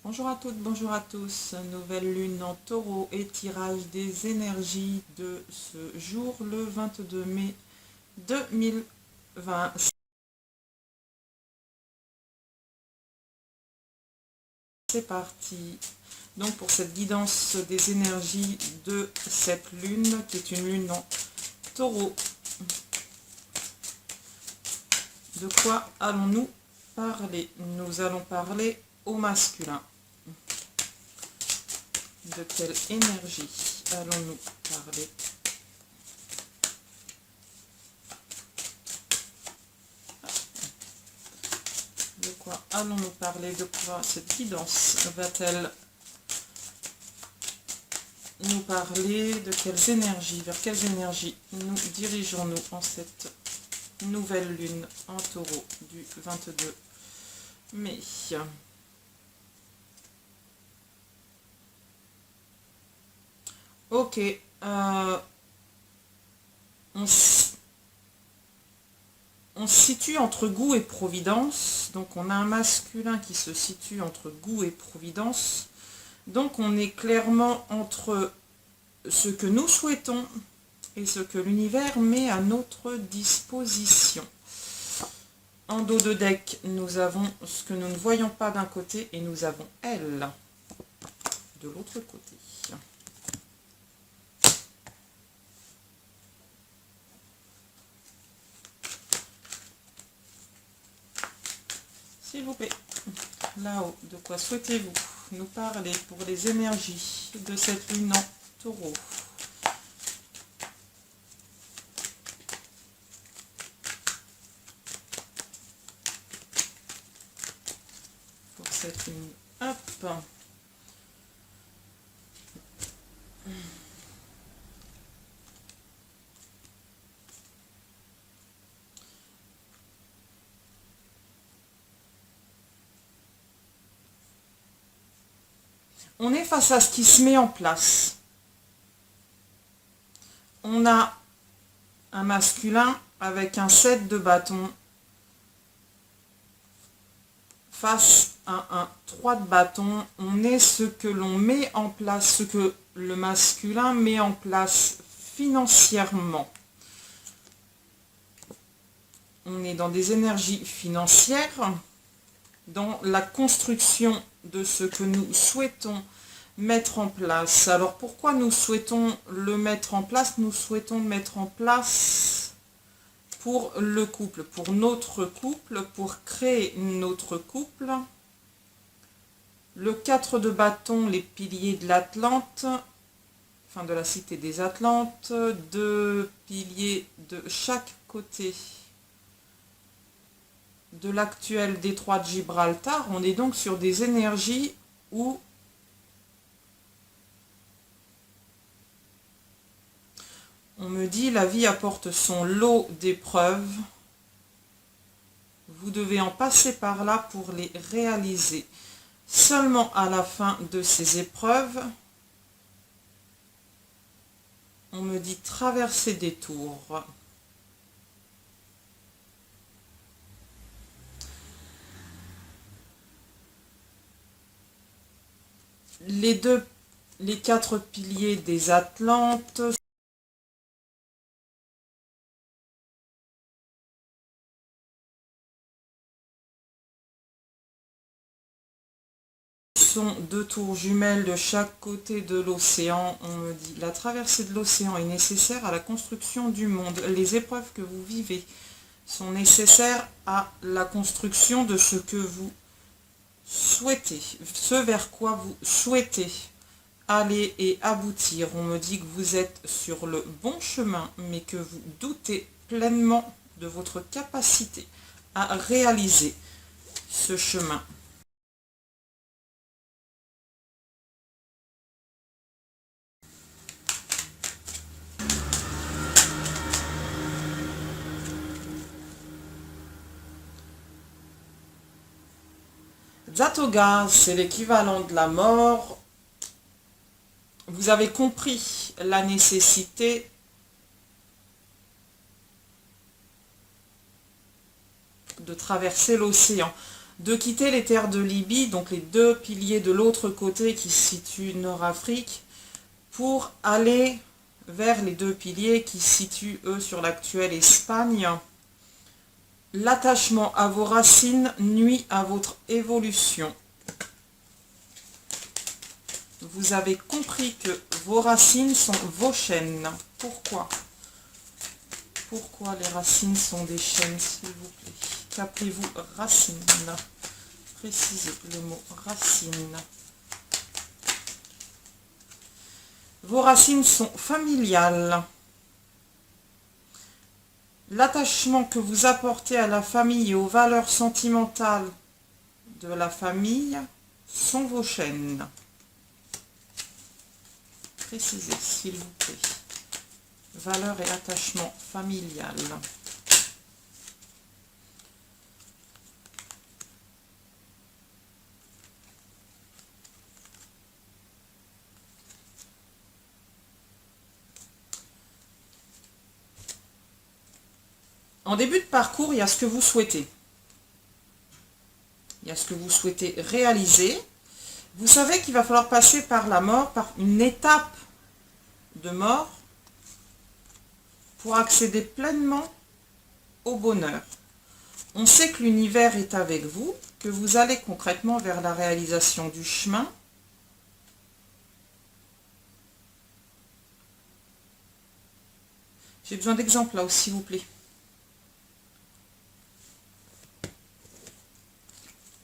Bonjour à toutes, bonjour à tous. Nouvelle lune en taureau et tirage des énergies de ce jour, le 22 mai 2020. C'est parti. Donc pour cette guidance des énergies de cette lune, qui est une lune en taureau, de quoi allons-nous parler? Nous allons parler au masculin. De quelle énergie allons-nous parler? De quoi allons-nous parler? De quoi cette guidance va-t-elle nous parler? De quelles énergies? Vers quelles énergies nous dirigeons-nous en cette nouvelle lune en taureau du 22 mai? Ok. On se situe entre goût et providence. Donc on a un masculin qui se situe entre goût et providence. Donc on est clairement entre ce que nous souhaitons et ce que l'univers met à notre disposition. En dos de deck, nous avons ce que nous ne voyons pas d'un côté et nous avons elle de l'autre côté. S'il vous plaît, là-haut, de quoi souhaitez-vous nous parler pour les énergies de cette lune en taureau? Pour cette lune, hop. On est face à ce qui se met en place. On a un masculin avec un 7 de bâton face à un 3 de bâton. On est ce que l'on met en place, ce que le masculin met en place financièrement. On est dans des énergies financières, dans la construction de ce que nous souhaitons mettre en place. Alors pourquoi nous souhaitons le mettre en place? Nous souhaitons le mettre en place pour le couple, pour notre couple, pour créer notre couple. Le 4 de bâton, les piliers de l'Atlante, enfin de la cité des Atlantes, 2 piliers de chaque côté de l'actuel détroit de Gibraltar. On est donc sur des énergies où on me dit la vie apporte son lot d'épreuves. Vous devez en passer par là pour les réaliser. Seulement à la fin de ces épreuves, on me dit traverser des tours. Les 4 piliers des Atlantes sont 2 tours jumelles de chaque côté de l'océan. On me dit la traversée de l'océan est nécessaire à la construction du monde. Les épreuves que vous vivez sont nécessaires à la construction de ce que vous souhaitez, ce vers quoi vous souhaitez aller et aboutir. On me dit que vous êtes sur le bon chemin, mais que vous doutez pleinement de votre capacité à réaliser ce chemin. Zatoga, c'est l'équivalent de la mort. Vous avez compris la nécessité de traverser l'océan. de quitter les terres de Libye, donc les deux piliers de l'autre côté qui se situent Nord-Afrique, pour aller vers les deux piliers qui se situent, eux, sur l'actuelle Espagne. L'attachement à vos racines nuit à votre évolution. Vous avez compris que vos racines sont vos chaînes. Pourquoi? Pourquoi les racines sont des chaînes, s'il vous plaît? Qu'appelez-vous racine? Précisez le mot racine. Vos racines sont familiales. L'attachement que vous apportez à la famille et aux valeurs sentimentales de la famille sont vos chaînes. Précisez, s'il vous plaît. Valeurs et attachement familial. En début de parcours, il y a ce que vous souhaitez. Il y a ce que vous souhaitez réaliser. Vous savez qu'il va falloir passer par la mort, par une étape de mort, pour accéder pleinement au bonheur. On sait que l'univers est avec vous, que vous allez concrètement vers la réalisation du chemin. J'ai besoin d'exemples là aussi, s'il vous plaît.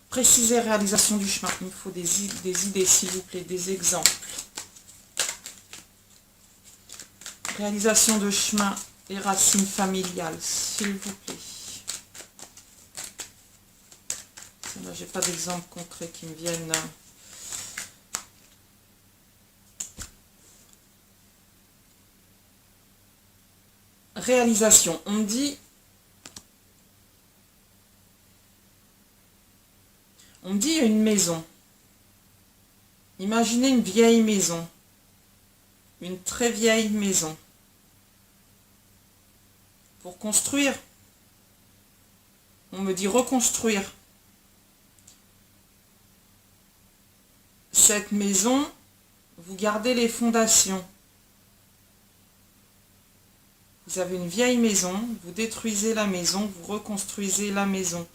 Précisez réalisation du chemin. Il me faut des idées, s'il vous plaît, des exemples. Réalisation de chemin et racines familiales, s'il vous plaît. Là, j'ai pas d'exemple concret qui me viennent. Réalisation. On me dit il y a une maison. Imaginez une vieille maison. Une très vieille maison. Pour construire. On me dit reconstruire. Cette maison, vous gardez les fondations. Vous avez une vieille maison, vous détruisez la maison, vous reconstruisez la maison.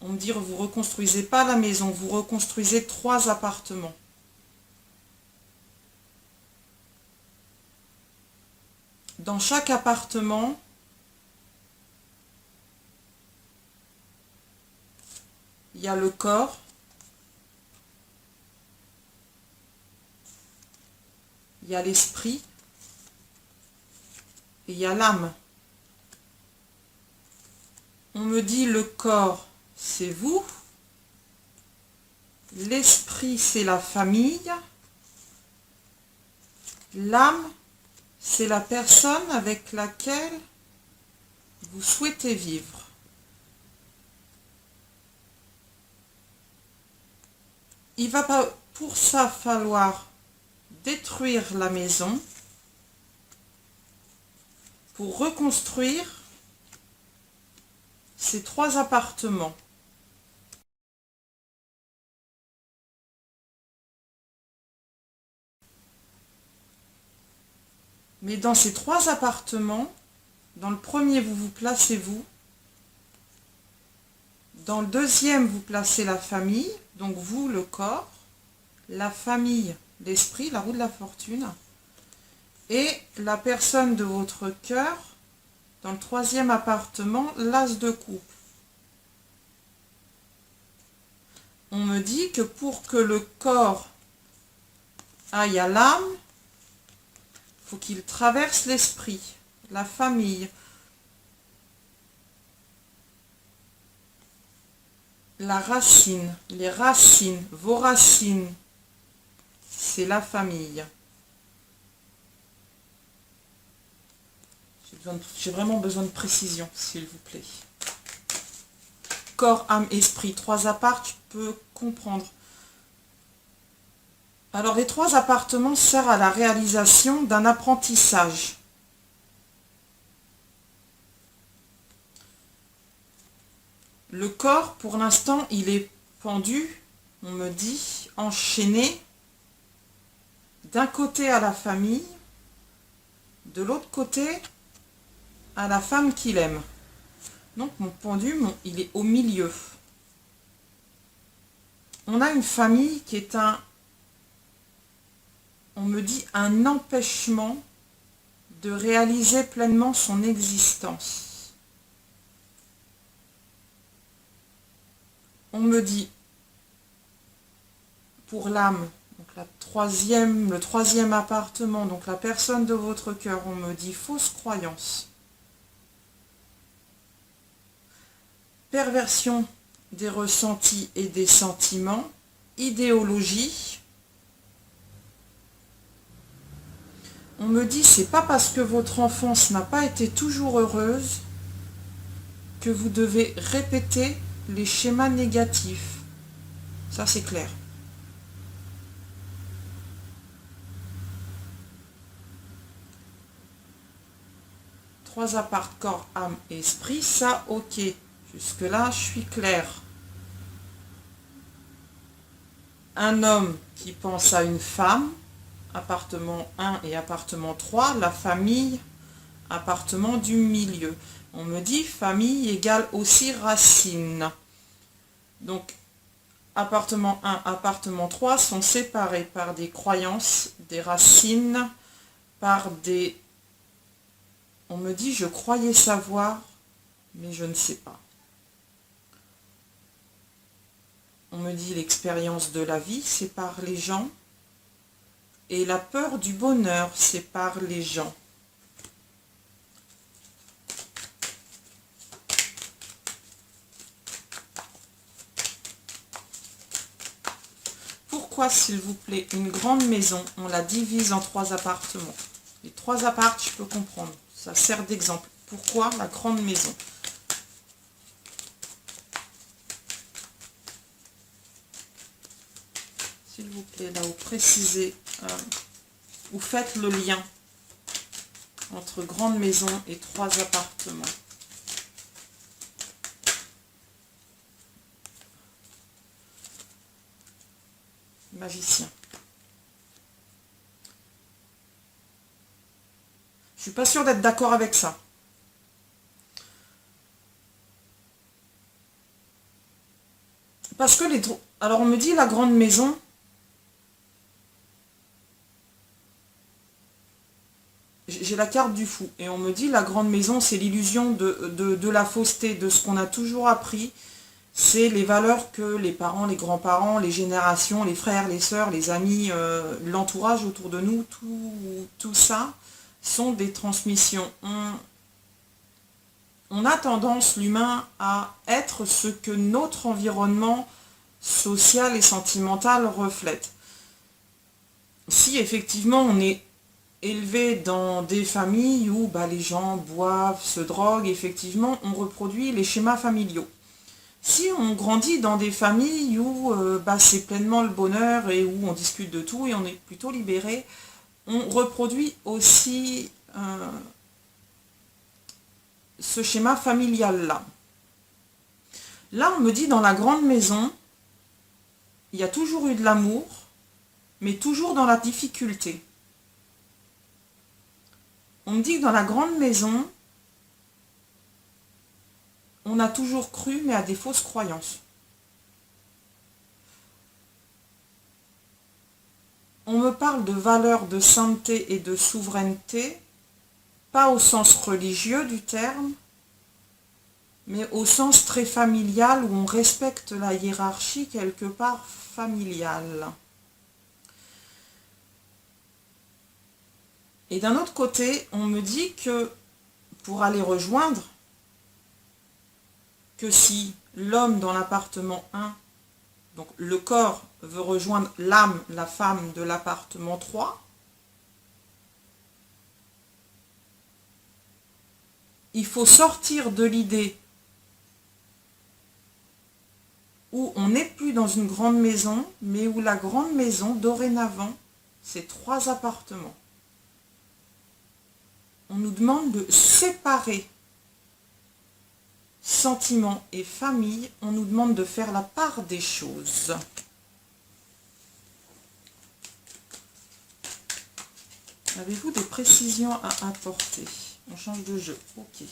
On me dit, vous reconstruisez pas la maison, vous reconstruisez 3 appartements. Dans chaque appartement, il y a le corps, il y a l'esprit et il y a l'âme. On me dit le corps, c'est vous, l'esprit, c'est la famille, l'âme, c'est la personne avec laquelle vous souhaitez vivre. Il va pas pour ça falloir détruire la maison pour reconstruire ces 3 appartements. Mais dans ces 3 appartements, dans le premier, vous vous placez vous. Dans le deuxième, vous placez la famille, donc vous, le corps, la famille, l'esprit, la roue de la fortune, et la personne de votre cœur, dans le 3e appartement, l'as de coupe. On me dit que pour que le corps aille à l'âme, il faut qu'il traverse l'esprit, la famille, la racine, les racines, vos racines, c'est la famille. J'ai vraiment besoin de précision, s'il vous plaît. Corps, âme, esprit, 3 apparts, je peux comprendre. Alors, les 3 appartements servent à la réalisation d'un apprentissage. Le corps, pour l'instant, il est pendu, on me dit, enchaîné, d'un côté à la famille, de l'autre côté à la femme qu'il aime. Donc mon pendu, il est au milieu. On a une famille qui est on me dit, un empêchement de réaliser pleinement son existence. On me dit, pour l'âme, donc le troisième appartement, donc la personne de votre cœur, on me dit fausse croyance. Perversion des ressentis et des sentiments, idéologie. On me dit, c'est pas parce que votre enfance n'a pas été toujours heureuse que vous devez répéter les schémas négatifs. Ça, c'est clair. Trois apparts, corps, âme, esprit, ça, ok. Jusque-là, je suis claire. Un homme qui pense à une femme, appartement 1 et appartement 3, la famille, appartement du milieu. On me dit famille égale aussi racine. Donc, appartement 1, appartement 3 sont séparés par des croyances, des racines, par des... On me dit, je croyais savoir, mais je ne sais pas. On me dit, l'expérience de la vie sépare les gens, et la peur du bonheur sépare les gens. Pourquoi, s'il vous plaît, une grande maison, on la divise en 3 appartements? Les 3 apparts, je peux comprendre. Ça sert d'exemple. Pourquoi la grande maison? S'il vous plaît, là, vous précisez, vous faites le lien entre grande maison et 3 appartements. Magicien. Je suis pas sûre d'être d'accord avec ça. Parce que alors on me dit la grande maison. J'ai la carte du fou. Et on me dit la grande maison, c'est l'illusion de la fausseté, de ce qu'on a toujours appris. C'est les valeurs que les parents, les grands-parents, les générations, les frères, les sœurs, les amis, l'entourage autour de nous, tout ça sont des transmissions. On a tendance, l'humain, à être ce que notre environnement social et sentimental reflète. Si effectivement on est élevé dans des familles où les gens boivent, se droguent, effectivement on reproduit les schémas familiaux. Si on grandit dans des familles où c'est pleinement le bonheur et où on discute de tout et on est plutôt libéré, on reproduit aussi ce schéma familial-là. Là, on me dit dans la grande maison, il y a toujours eu de l'amour, mais toujours dans la difficulté. On me dit que dans la grande maison, on a toujours cru, mais à des fausses croyances. On me parle de valeurs de sainteté et de souveraineté, pas au sens religieux du terme, mais au sens très familial où on respecte la hiérarchie quelque part familiale. Et d'un autre côté, on me dit que pour aller rejoindre, que si l'homme dans l'appartement 1, donc le corps veut rejoindre l'âme, la femme de l'appartement 3, il faut sortir de l'idée où on n'est plus dans une grande maison, mais où la grande maison, dorénavant, c'est 3 appartements. On nous demande de séparer sentiments et famille, on nous demande de faire la part des choses. Avez-vous des précisions à apporter? On change de jeu. Ok.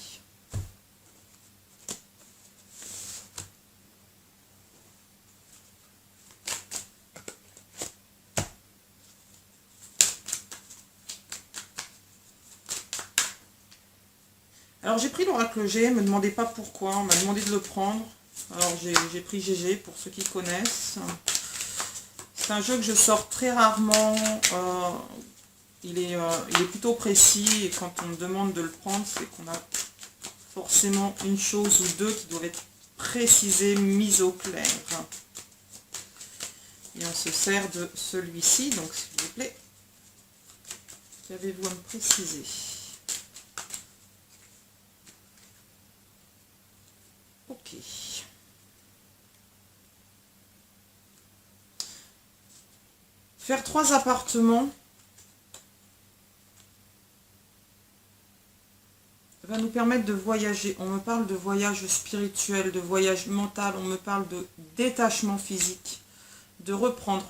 Alors j'ai pris l'oracle G, ne me demandez pas pourquoi, on m'a demandé de le prendre. Alors j'ai pris GG pour ceux qui connaissent. C'est un jeu que je sors très rarement. Il est plutôt précis et quand on me demande de le prendre, c'est qu'on a forcément une chose ou deux qui doivent être précisées, mises au clair. Et on se sert de celui-ci, donc s'il vous plaît, qu'avez-vous à me préciser? Ok. Faire 3 appartements va nous permettre de voyager. On me parle de voyage spirituel, de voyage mental, on me parle de détachement physique, de reprendre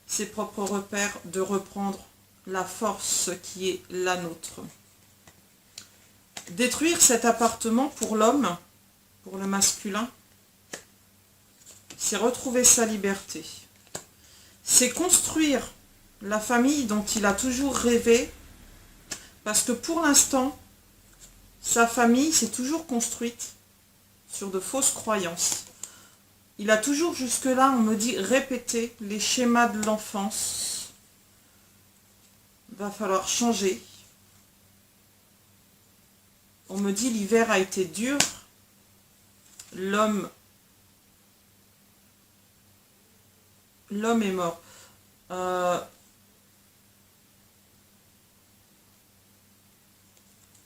ses propres repères, de reprendre la force qui est la nôtre. Détruire cet appartement pour l'homme, pour le masculin, c'est retrouver sa liberté. C'est construire la famille dont il a toujours rêvé, parce que pour l'instant, sa famille s'est toujours construite sur de fausses croyances. Il a toujours jusque-là, on me dit, répété les schémas de l'enfance. Il va falloir changer. On me dit l'hiver a été dur. L'homme est mort. Là,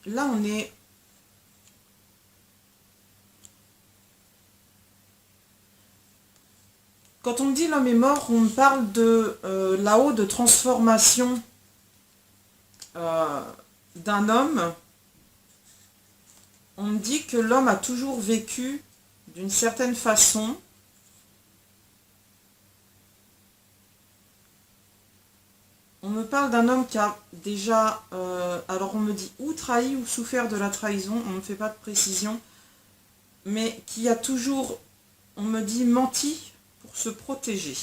on est... Quand on me dit l'homme est mort, on me parle de là-haut de transformation d'un homme. On me dit que l'homme a toujours vécu d'une certaine façon. On me parle d'un homme qui a déjà, alors on me dit ou trahi ou souffert de la trahison, on ne me fait pas de précision, mais qui a toujours, on me dit, menti pour se protéger.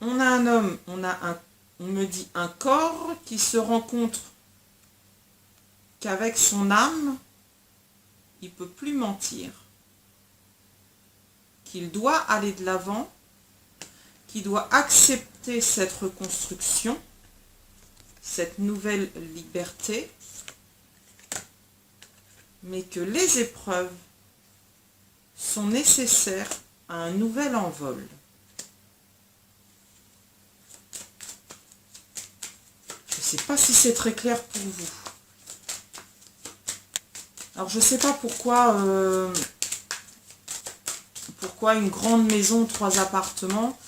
On a un homme, on me dit un corps qui se rend compte qu'avec son âme, il ne peut plus mentir, qu'il doit aller de l'avant, qu'il doit accepter cette reconstruction, cette nouvelle liberté, mais que les épreuves sont nécessaires à un nouvel envol. Je ne sais pas si c'est très clair pour vous. Alors je ne sais pas pourquoi une grande maison, 3 appartements.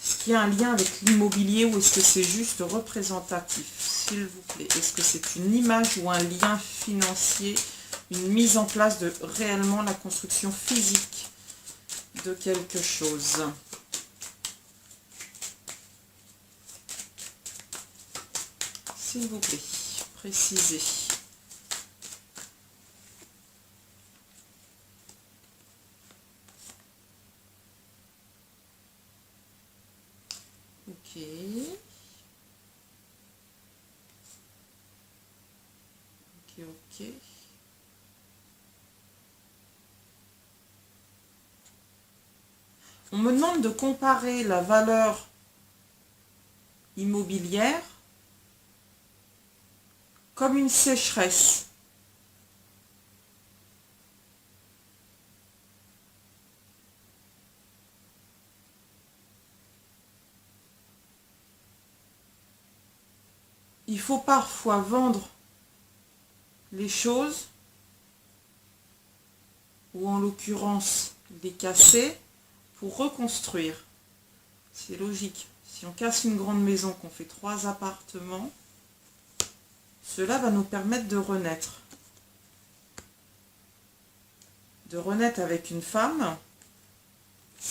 Est-ce qu'il y a un lien avec l'immobilier ou est-ce que c'est juste représentatif, s'il vous plaît? Est-ce que c'est une image ou un lien financier, une mise en place de réellement la construction physique de quelque chose? S'il vous plaît, précisez. Ok. Ok. On me demande de comparer la valeur immobilière comme une sécheresse. Il faut parfois vendre les choses, ou en l'occurrence les casser, pour reconstruire. C'est logique. Si on casse une grande maison, qu'on fait 3 appartements, cela va nous permettre de renaître. de renaître avec une femme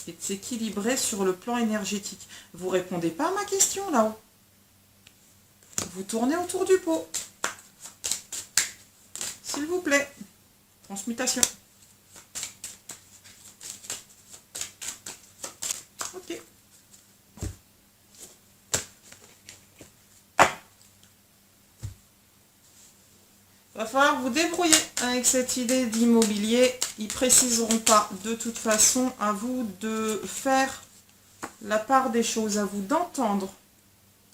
et de s'équilibrer sur le plan énergétique. Vous répondez pas à ma question là-haut. Vous tournez autour du pot. S'il vous plaît. Transmutation. Ok. Va falloir vous débrouiller avec cette idée d'immobilier. Ils préciseront pas. De toute façon, à vous de faire la part des choses, à vous d'entendre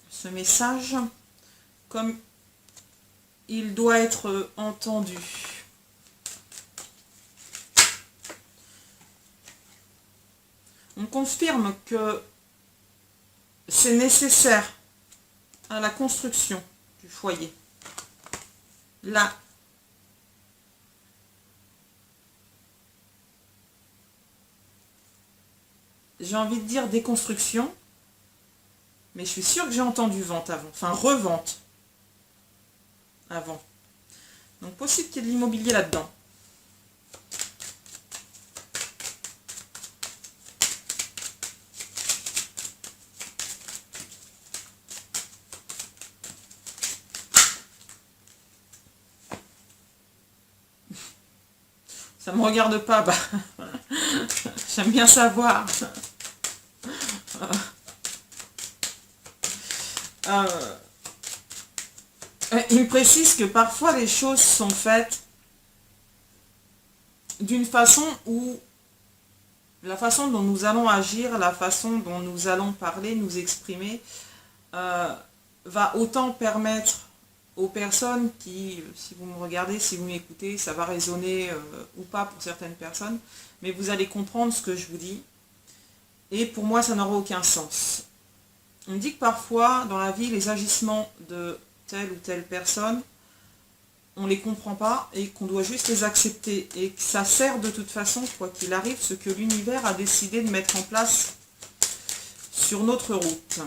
ce message comme il doit être entendu. On confirme que c'est nécessaire à la construction du foyer. Là, j'ai envie de dire déconstruction, mais je suis sûre que j'ai entendu vente avant, enfin revente avant. Donc possible qu'il y ait de l'immobilier là-dedans. Ça me regarde pas, bah. J'aime bien savoir. Il me précise que parfois les choses sont faites d'une façon où la façon dont nous allons agir, la façon dont nous allons parler, nous exprimer, va autant permettre aux personnes qui, si vous me regardez, si vous m'écoutez, ça va résonner ou pas pour certaines personnes, mais vous allez comprendre ce que je vous dis. Et pour moi, ça n'aura aucun sens. On me dit que parfois, dans la vie, les agissements de telle ou telle personne, on ne les comprend pas et qu'on doit juste les accepter. Et que ça sert de toute façon, quoi qu'il arrive, ce que l'univers a décidé de mettre en place sur notre route.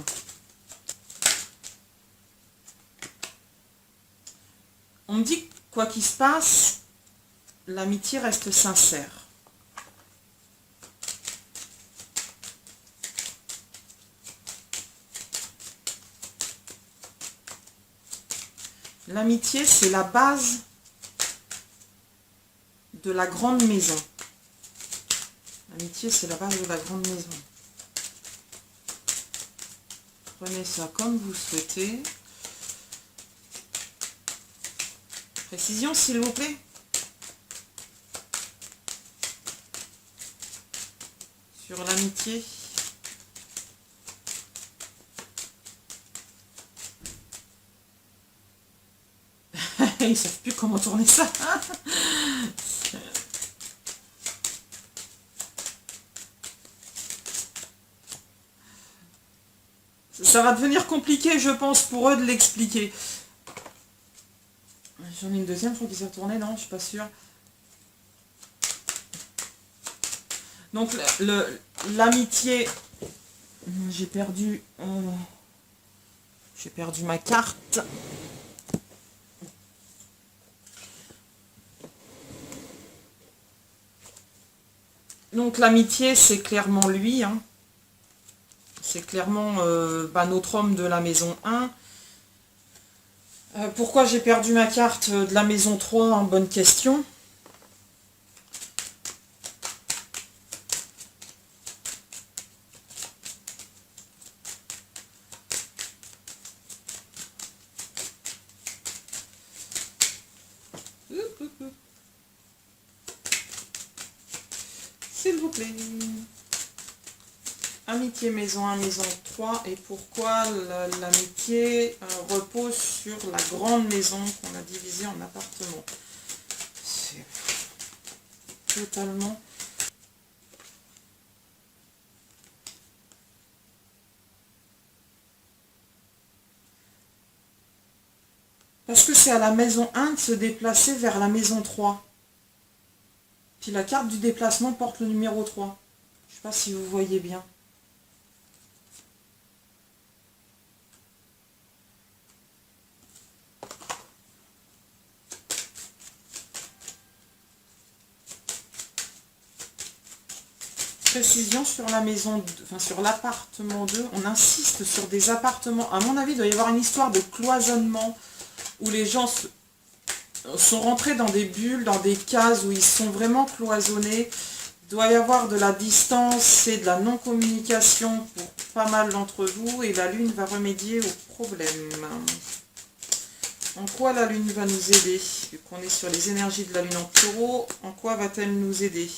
On me dit que quoi qu'il se passe, l'amitié reste sincère. L'amitié, c'est la base de la grande maison. L'amitié, c'est la base de la grande maison. Prenez ça comme vous souhaitez. Précision, s'il vous plaît. Sur l'amitié. Ils ne savent plus comment tourner ça. Ça va devenir compliqué, je pense, pour eux de l'expliquer. J'en ai une deuxième, je crois qu'il s'est retourné, non, je suis pas sûre. Donc, l'amitié... J'ai perdu ma carte. Donc l'amitié, c'est clairement lui. Hein. C'est clairement notre homme de la maison 1. Pourquoi j'ai perdu ma carte de la maison 3? Bonne question. S'il vous plaît. Amitié maison 1, maison 3. Et pourquoi l'amitié repose sur la grande maison qu'on a divisée en appartements. C'est totalement... Parce que c'est à la maison 1 de se déplacer vers la maison 3. Puis la carte du déplacement porte le numéro 3. Je ne sais pas si vous voyez bien. précision sur la maison, enfin sur l'appartement 2. On insiste sur des appartements. À mon avis, il doit y avoir une histoire de cloisonnement où les gens sont rentrés dans des bulles, dans des cases où ils sont vraiment cloisonnés. Il doit y avoir de la distance et de la non-communication pour pas mal d'entre vous et la Lune va remédier au problème. En quoi la Lune va nous aider? Vu qu'on est sur les énergies de la Lune en Taureau, en quoi va-t-elle nous aider?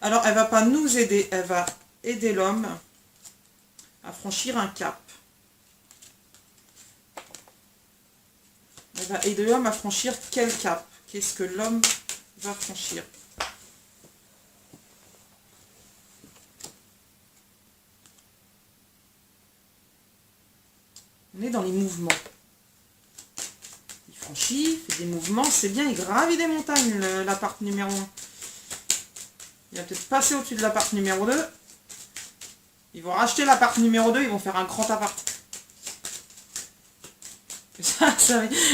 Alors, elle ne va pas nous aider, elle va aider l'homme à franchir un cap. Elle va aider l'homme à franchir quel cap? Qu'est-ce que l'homme va franchir? On est dans les mouvements. Il franchit, il fait des mouvements, c'est bien, il gravit des montagnes, l'appart numéro 1. Il va peut-être passer au-dessus de l'appart numéro 2. Ils vont racheter l'appart numéro 2, ils vont faire un grand appart.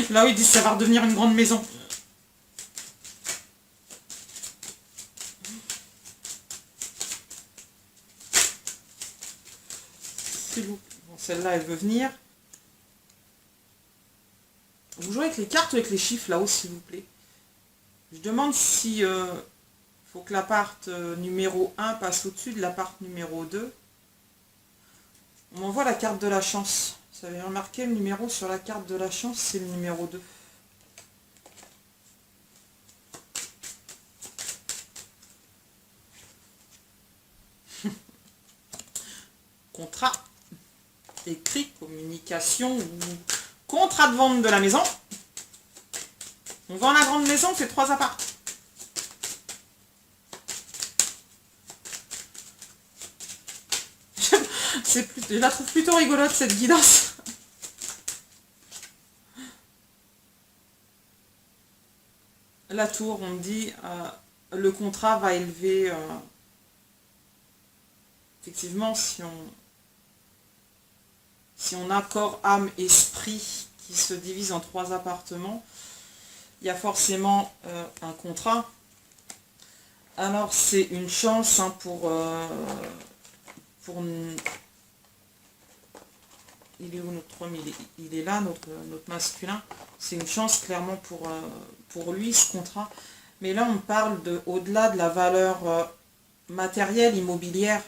Là où ils disent que ça va redevenir une grande maison. Bon, celle-là, elle veut venir. Vous jouez avec les cartes ou avec les chiffres là-haut, s'il vous plaît. Je demande si faut que l'appart numéro 1 passe au-dessus de l'appart numéro 2. On m'envoie la carte de la chance. Vous avez remarqué le numéro sur la carte de la chance, c'est le numéro 2. Contrat écrit, communication ou contrat de vente de la maison. On vend la grande maison, c'est 3 apparts. Je la trouve plutôt rigolote cette guidance. La tour, on me dit, le contrat va élever, effectivement, si on a corps, âme, esprit qui se divise en 3 appartements, il y a forcément un contrat. Alors c'est une chance hein, pour il est où notre homme? Il est là, notre masculin. C'est une chance clairement pour lui, ce contrat. Mais là, on parle au-delà de la valeur matérielle, immobilière.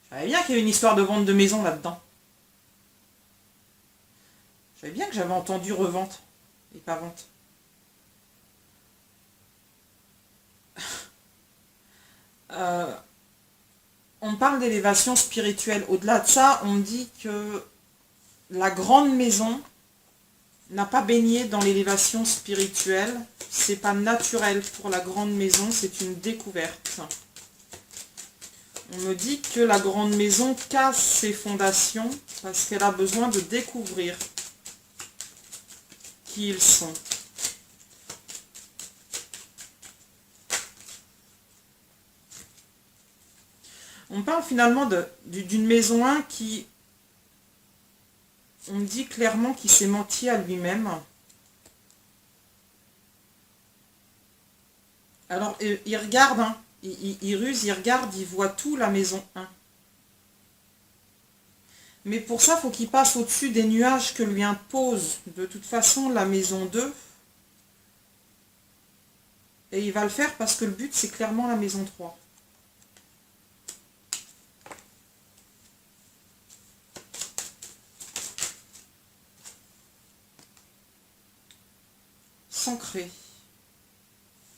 Je savais bien qu'il y avait une histoire de vente de maison là-dedans. Je savais bien que j'avais entendu revente et pas vente. On parle d'élévation spirituelle. Au-delà de ça, on dit que la grande maison n'a pas baigné dans l'élévation spirituelle. C'est pas naturel pour la grande maison, c'est une découverte. On me dit que la grande maison casse ses fondations parce qu'elle a besoin de découvrir qui ils sont. On parle finalement d'une maison 1 qui, on dit clairement qu'il s'est menti à lui-même. Alors, il regarde, hein, il ruse, il regarde, il voit tout la maison 1. Mais pour ça, il faut qu'il passe au-dessus des nuages que lui impose de toute façon la maison 2. Et il va le faire parce que le but, c'est clairement la maison 3.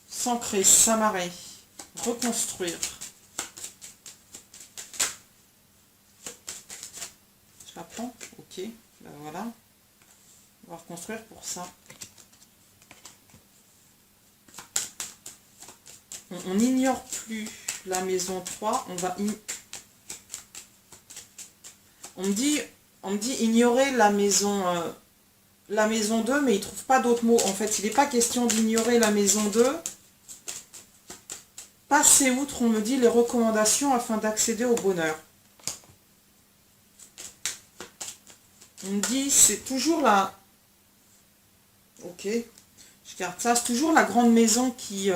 S'ancrer, s'amarrer, reconstruire. Je la prends, ok, ben voilà. On va reconstruire pour ça. On n'ignore plus la maison 3, on me dit ignorer la maison 2, mais il ne trouve pas d'autres mots. En fait, il n'est pas question d'ignorer la maison 2. Passer outre, on me dit, les recommandations afin d'accéder au bonheur. On me dit, c'est toujours la... Ok, je garde ça. C'est toujours la grande maison qui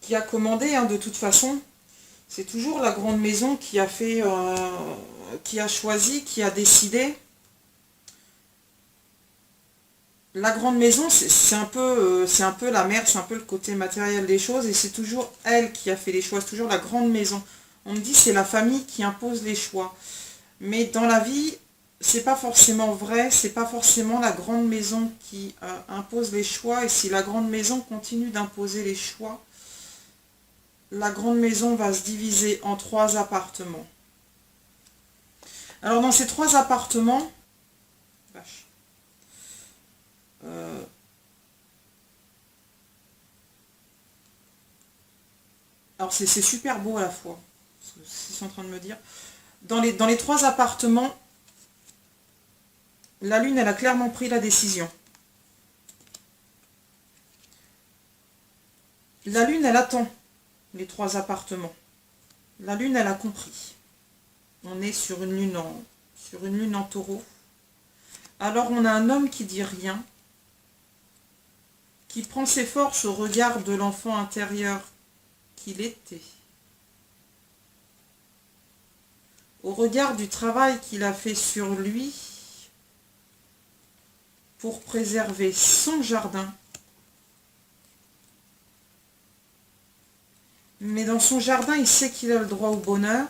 qui a commandé, hein, de toute façon. C'est toujours la grande maison qui a fait, qui a choisi, qui a décidé. La grande maison, c'est un peu la mère, c'est un peu le côté matériel des choses, et c'est toujours elle qui a fait les choix, c'est toujours la grande maison. On me dit c'est la famille qui impose les choix. Mais dans la vie, c'est pas forcément vrai, c'est pas forcément la grande maison qui impose les choix, et si la grande maison continue d'imposer les choix, la grande maison va se diviser en 3 appartements. Alors dans ces 3 appartements, vache, alors c'est super beau à la fois, c'est ce qu'ils sont en train de me dire. Dans les 3 appartements, la lune, elle a clairement pris la décision. La lune, elle attend les 3 appartements. La lune, elle a compris. On est sur une lune en taureau. Alors on a un homme qui dit rien, qui prend ses forces au regard de l'enfant intérieur qu'il était, au regard du travail qu'il a fait sur lui pour préserver son jardin. Mais dans son jardin, il sait qu'il a le droit au bonheur.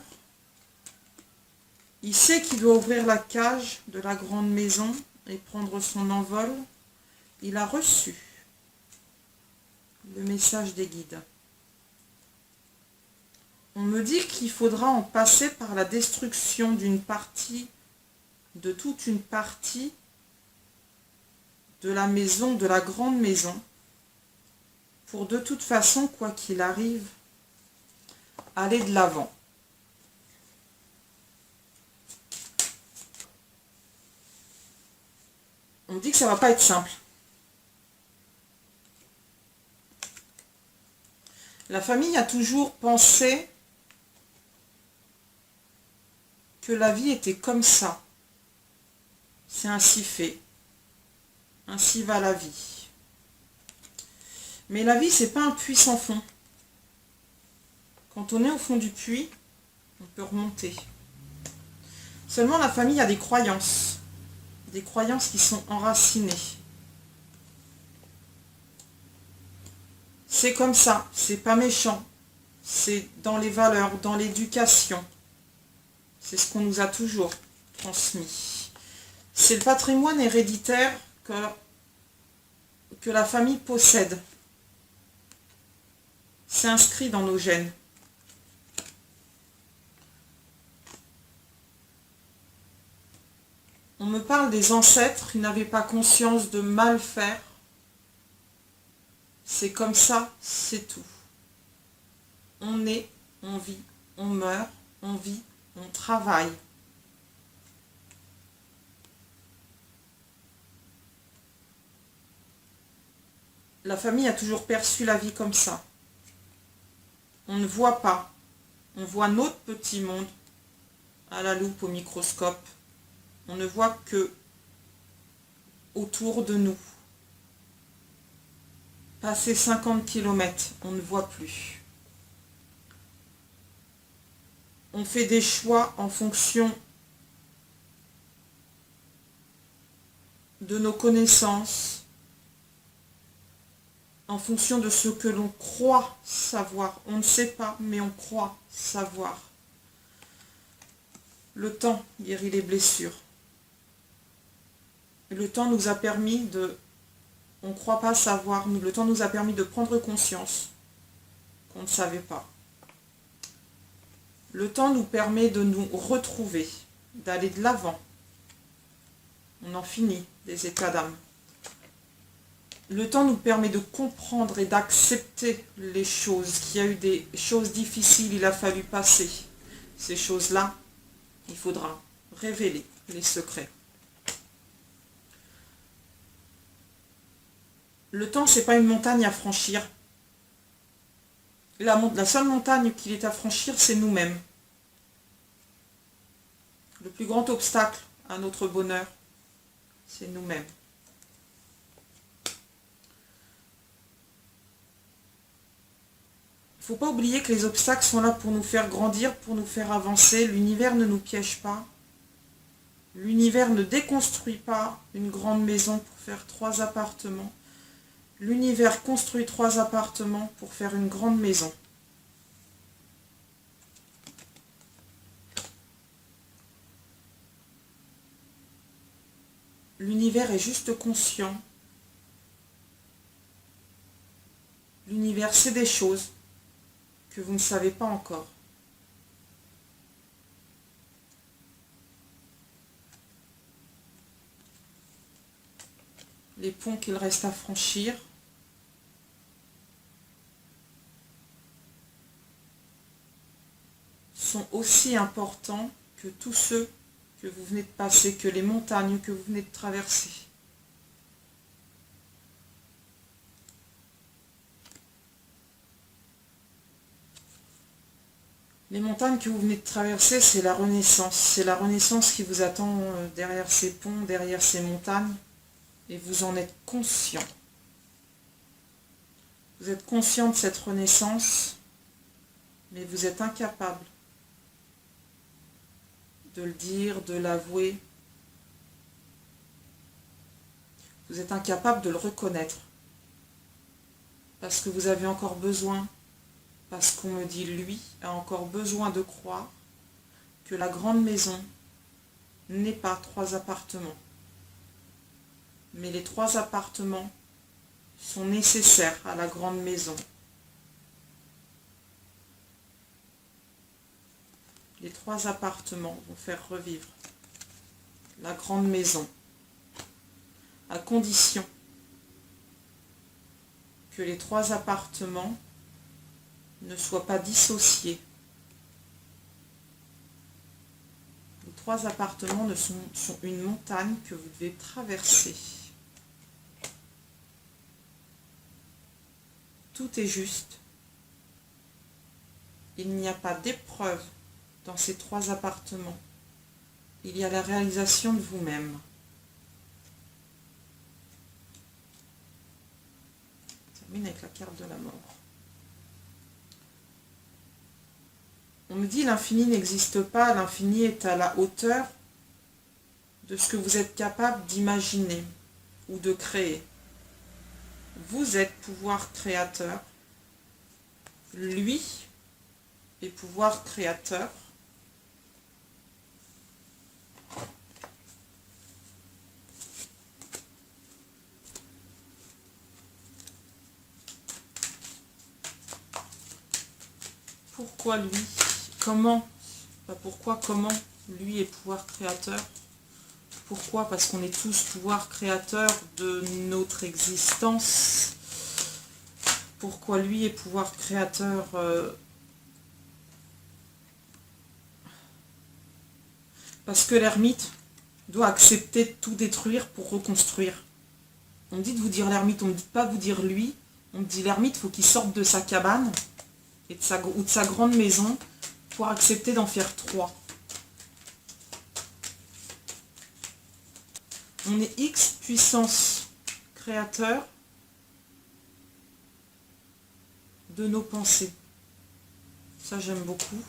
Il sait qu'il doit ouvrir la cage de la grande maison et prendre son envol. Il a reçu le message des guides. On me dit qu'il faudra en passer par la destruction d'une partie, de toute une partie de la maison, de la grande maison, pour de toute façon, quoi qu'il arrive, aller de l'avant. On me dit que ça ne va pas être simple. La famille a toujours pensé que la vie était comme ça. C'est ainsi fait. Ainsi va la vie. Mais la vie, c'est pas un puits sans fond. Quand on est au fond du puits, on peut remonter. Seulement, la famille a des croyances qui sont enracinées. C'est comme ça, c'est pas méchant. C'est dans les valeurs, dans l'éducation. C'est ce qu'on nous a toujours transmis. C'est le patrimoine héréditaire que la famille possède. C'est inscrit dans nos gènes. On me parle des ancêtres qui n'avaient pas conscience de mal faire. C'est comme ça, c'est tout. On est, on vit, on meurt, on vit, on travaille. La famille a toujours perçu la vie comme ça. On ne voit pas. On voit notre petit monde à la loupe, au microscope. On ne voit que autour de nous. Passer 50 km, on ne voit plus. On fait des choix en fonction de nos connaissances, en fonction de ce que l'on croit savoir. On ne sait pas, mais on croit savoir. Le temps guérit les blessures. Le temps nous a permis de... On ne croit pas savoir, le temps nous a permis de prendre conscience qu'on ne savait pas. Le temps nous permet de nous retrouver, d'aller de l'avant. On en finit des états d'âme. Le temps nous permet de comprendre et d'accepter les choses. Qu'il y a eu des choses difficiles, il a fallu passer. Ces choses-là, il faudra révéler les secrets. Le temps, ce n'est pas une montagne à franchir. La seule montagne qu'il est à franchir, c'est nous-mêmes. Le plus grand obstacle à notre bonheur, c'est nous-mêmes. Il ne faut pas oublier que les obstacles sont là pour nous faire grandir, pour nous faire avancer. L'univers ne nous piège pas. L'univers ne déconstruit pas une grande maison pour faire 3 appartements. L'univers construit 3 appartements pour faire une grande maison. L'univers est juste conscient. L'univers sait des choses que vous ne savez pas encore. Les ponts qu'il reste à franchir. Sont aussi importants que tous ceux que vous venez de passer, que les montagnes que vous venez de traverser. Les montagnes que vous venez de traverser, c'est la renaissance. C'est la renaissance qui vous attend derrière ces ponts, derrière ces montagnes. Et vous en êtes conscient. Vous êtes conscient de cette renaissance, mais vous êtes incapable de le dire, de l'avouer. Vous êtes incapable de le reconnaître. Parce que vous avez encore besoin, parce qu'on me dit lui, a encore besoin de croire que la grande maison n'est pas 3 appartements. Mais les 3 appartements sont nécessaires à la grande maison. Les 3 appartements vont faire revivre la grande maison, à condition que les 3 appartements ne soient pas dissociés. Les 3 appartements sont une montagne que vous devez traverser. Tout est juste. Il n'y a pas d'épreuve dans ces 3 appartements. Il y a la réalisation de vous-même. On termine avec la carte de la mort. On me dit l'infini n'existe pas, l'infini est à la hauteur de ce que vous êtes capable d'imaginer ou de créer. Vous êtes pouvoir créateur. Lui est pouvoir créateur. Pourquoi lui? Comment? Pas pourquoi, comment lui est pouvoir créateur? Pourquoi? Parce qu'on est tous pouvoir créateur de notre existence. Pourquoi lui est pouvoir créateur? Parce que l'ermite doit accepter de tout détruire pour reconstruire. On me dit de vous dire l'ermite, on ne me dit pas vous dire lui. On me dit l'ermite, il faut qu'il sorte de sa cabane et ou de sa grande maison pour accepter d'en faire 3. On est X puissance créateur de nos pensées. Ça, j'aime beaucoup.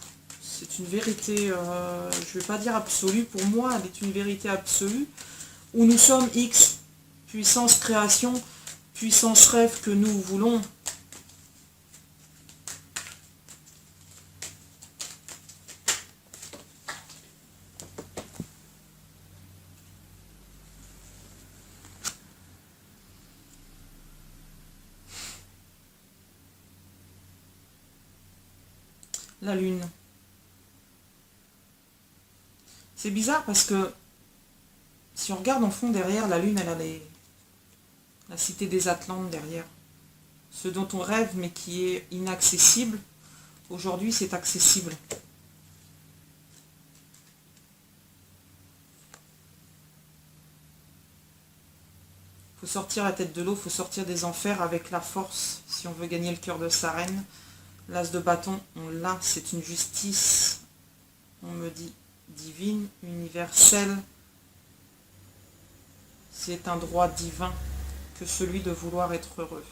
C'est une vérité, je ne vais pas dire absolue, pour moi, elle est une vérité absolue, où nous sommes X, puissance création, puissance rêve que nous voulons. La lune. C'est bizarre parce que si on regarde en fond derrière, la lune, elle a la cité des Atlantes derrière. Ce dont on rêve mais qui est inaccessible, aujourd'hui c'est accessible. Il faut sortir la tête de l'eau, il faut sortir des enfers avec la force si on veut gagner le cœur de sa reine. L'as de bâton, on l'a, c'est une justice, on me dit, divine, universelle. C'est un droit divin que celui de vouloir être heureux.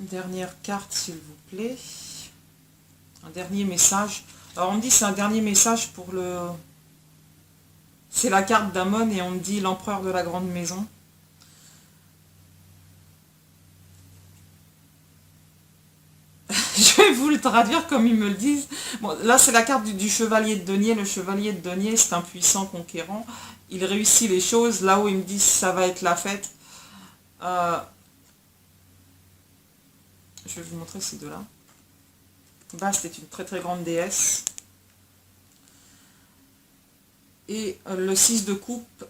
Dernière carte, s'il vous plaît. Un dernier message. Alors, on me dit c'est un dernier message pour le... C'est la carte d'Amon et on me dit l'empereur de la grande maison. Je vais vous le traduire comme ils me le disent. Bon, là, c'est la carte du chevalier de denier. Le chevalier de denier, c'est un puissant conquérant. Il réussit les choses. Là où ils me disent ça va être la fête. Je vais vous montrer ces deux-là. Bast est une très très grande déesse. Et le 6 de coupe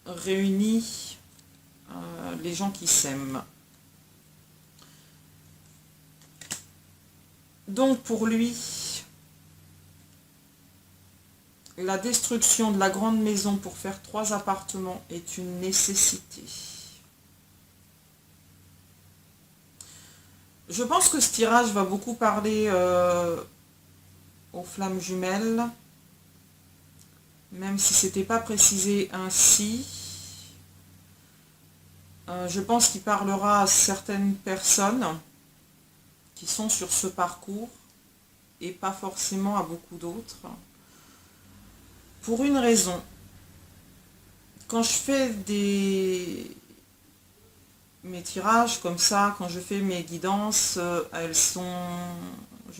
réunit les gens qui s'aiment. Donc pour lui, la destruction de la grande maison pour faire 3 appartements est une nécessité. Je pense que ce tirage va beaucoup parler aux flammes jumelles, même si ce n'était pas précisé ainsi. Je pense qu'il parlera à certaines personnes qui sont sur ce parcours et pas forcément à beaucoup d'autres. Pour une raison, quand je fais mes tirages comme ça, quand je fais mes guidances, je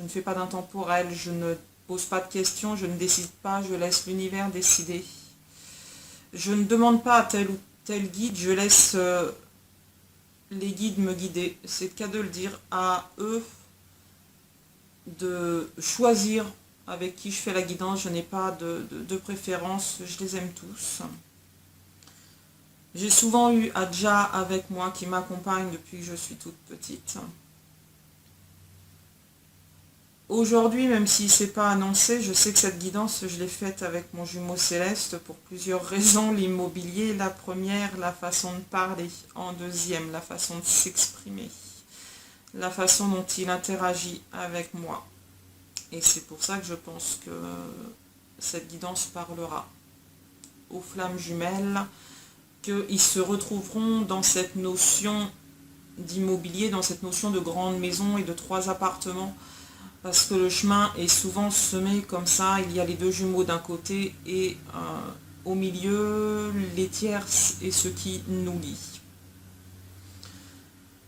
ne fais pas d'intemporel, je ne pose pas de questions, je ne décide pas, je laisse l'univers décider. Je ne demande pas à tel ou tel guide, je laisse les guides me guider. C'est le cas de le dire, à eux de choisir avec qui je fais la guidance. Je n'ai pas de préférence, je les aime tous. J'ai souvent eu Adja avec moi qui m'accompagne depuis que je suis toute petite. Aujourd'hui, même si c'est pas annoncé, je sais que cette guidance, je l'ai faite avec mon jumeau céleste pour plusieurs raisons. L'immobilier, la première, la façon de parler. En deuxième, la façon de s'exprimer. La façon dont il interagit avec moi. Et c'est pour ça que je pense que cette guidance parlera aux flammes jumelles, qu'ils se retrouveront dans cette notion d'immobilier, dans cette notion de grande maison et de 3 appartements. Parce que le chemin est souvent semé comme ça, il y a les 2 jumeaux d'un côté et au milieu, les tierces et ce qui nous lie.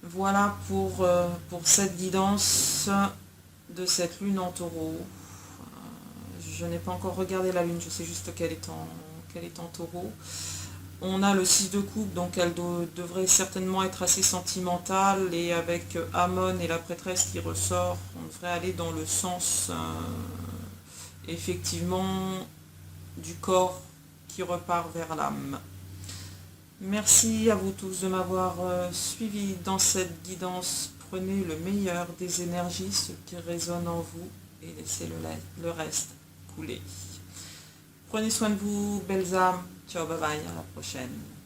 Voilà pour cette guidance de cette lune en taureau. Je n'ai pas encore regardé la lune, je sais juste qu'elle est en taureau. On a le 6 de coupe, donc elle devrait certainement être assez sentimentale, et avec Amon et la prêtresse qui ressort, on devrait aller dans le sens effectivement du corps qui repart vers l'âme. Merci à vous tous de m'avoir suivi dans cette guidance. Prenez le meilleur des énergies, ce qui résonne en vous, et laissez le reste couler. Prenez soin de vous, belles âmes. Ciao, bye bye, à la prochaine.